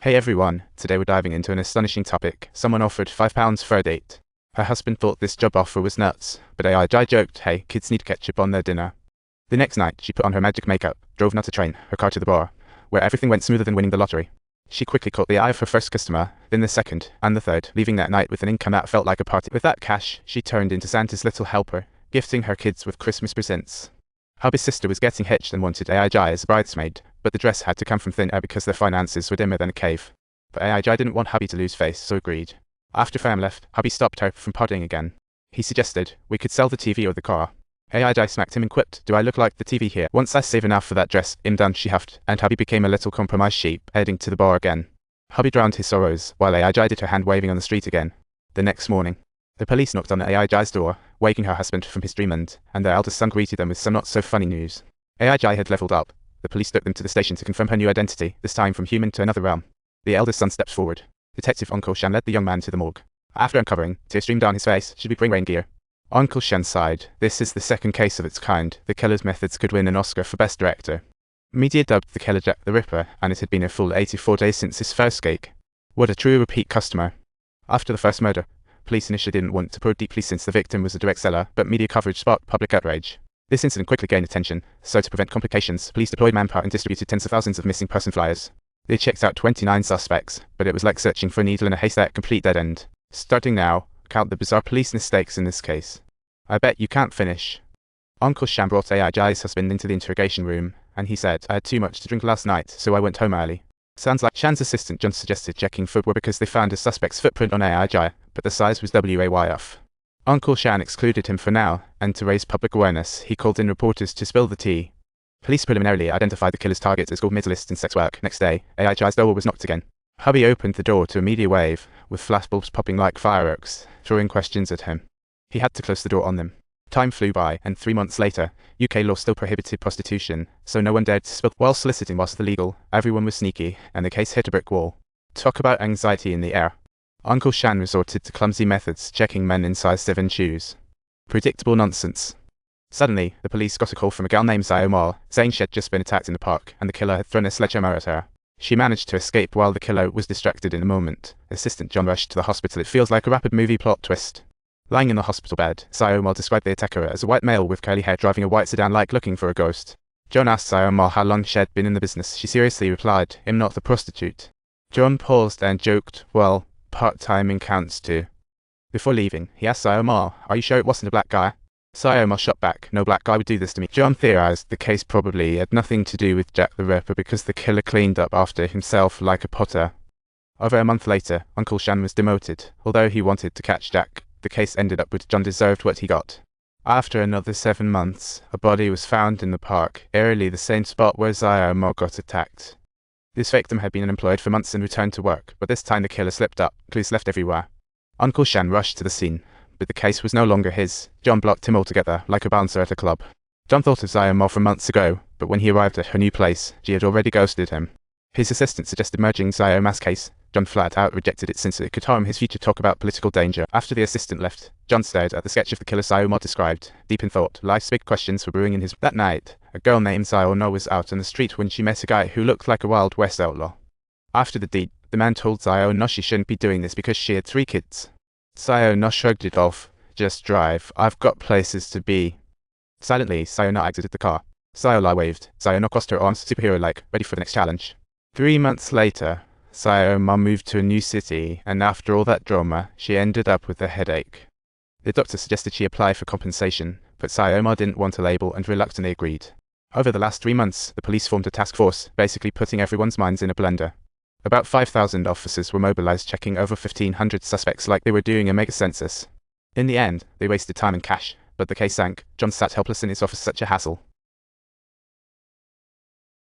Hey everyone, today we're diving into an astonishing topic. Someone offered £5 for a date. Her husband thought this job offer was nuts, but AI joked, hey, kids need ketchup on their dinner. The next night, she put on her magic makeup, drove not a train, her car to the bar, where everything went smoother than winning the lottery. She quickly caught the eye of her first customer, then the second, and the third, leaving that night with an income that felt like a party. With that cash, she turned into Santa's little helper, gifting her kids with Christmas presents. Hubby's sister was getting hitched and wanted AI as a bridesmaid, but the dress had to come from thin air because their finances were dimmer than a cave. But AI didn't want hubby to lose face, so agreed. After fam left, hubby stopped her from partying again. He suggested, we could sell the TV or the car. AI smacked him and quipped, do I look like the TV here? Once I save enough for that dress, I'm done, she huffed, and hubby became a little compromised sheep, heading to the bar again. Hubby drowned his sorrows, while AI did her hand waving on the street again. The next morning, the police knocked on AI's door, waking her husband from his dreamland, and their eldest son greeted them with some not-so-funny news. AI had leveled up. The police took them to the station to confirm her new identity, this time from human to another realm. The eldest son stepped forward. Detective Uncle Shan led the young man to the morgue. After uncovering, tears streamed down his face. Should we bring rain gear? Uncle Shan sighed. This is the second case of its kind. The killer's methods could win an Oscar for Best Director. Media dubbed the killer Jack the Ripper, and it had been a full 84 days since his first gig. What a true repeat customer. After the first murder, police initially didn't want to probe deeply since the victim was a direct seller, but media coverage sparked public outrage. This incident quickly gained attention, so to prevent complications, police deployed manpower and distributed tens of thousands of missing person flyers. They checked out 29 suspects, but it was like searching for a needle in a haystack, complete dead end. Starting now, count the bizarre police mistakes in this case. I bet you can't finish. Uncle Shan brought AI's husband into the interrogation room, and he said, I had too much to drink last night, so I went home early. Sounds like Shan's assistant John suggested checking footwear because they found a suspect's footprint on AI, but the size was way off. Uncle Shan excluded him for now, and to raise public awareness, he called in reporters to spill the tea. Police preliminarily identified the killer's target as gold medalist in sex work. Next day, AI's door was knocked again. Hubby opened the door to a media wave, with flashbulbs popping like fireworks, throwing questions at him. He had to close the door on them. Time flew by, and 3 months later, UK law still prohibited prostitution, so no one dared to spill. While soliciting was illegal, everyone was sneaky, and the case hit a brick wall. Talk about anxiety in the air. Uncle Shan resorted to clumsy methods, checking men in size 7 shoes. Predictable nonsense. Suddenly, the police got a call from a girl named Zio Ma, saying she had just been attacked in the park, and the killer had thrown a sledgehammer at her. She managed to escape while the killer was distracted in a moment. Assistant John rushed to the hospital. It feels like a rapid movie plot twist. Lying in the hospital bed, Zio Ma described the attacker as a white male with curly hair driving a white sedan like looking for a ghost. John asked Zio Ma how long she had been in the business. She seriously replied, I'm not a prostitute. John paused and joked, well, part-timing counts too. Before leaving, he asked Zio Ma, are you sure it wasn't a black guy? Zio Ma shot back, no black guy would do this to me. John theorized the case probably had nothing to do with Jack the Ripper because the killer cleaned up after himself like a potter. Over a month later, Uncle Shan was demoted. Although he wanted to catch Jack, the case ended up with John deserved what he got. After another 7 months, a body was found in the park, eerily the same spot where Zio Ma got attacked. This victim had been unemployed for months and returned to work, but this time the killer slipped up, clues left everywhere. Uncle Shan rushed to the scene, but the case was no longer his. John blocked him altogether, like a bouncer at a club. John thought of Zio Ma from months ago, but when he arrived at her new place, she had already ghosted him. His assistant suggested merging Zio Ma's case. John flat out rejected it since it could harm his future talk about political danger. After the assistant left, John stared at the sketch of the killer Zio Ma described. Deep in thought, life's big questions were brewing in his. That night, a girl named Zio Ma was out on the street when she met a guy who looked like a Wild West outlaw. After the deed, the man told Zio Ma she shouldn't be doing this because she had 3 kids. Zio Ma shrugged it off. Just drive, I've got places to be. Silently, Zio Ma exited the car. Zio Ma waved. Zio Ma crossed her arms superhero-like, ready for the next challenge. 3 months later, Zio Ma moved to a new city, and after all that drama, she ended up with a headache. The doctor suggested she apply for compensation, but Zio Ma didn't want a label and reluctantly agreed. Over the last 3 months, the police formed a task force, basically putting everyone's minds in a blender. About 5,000 officers were mobilized, checking over 1,500 suspects like they were doing a mega census. In the end, they wasted time and cash, but the case sank. John sat helpless in his office, such a hassle.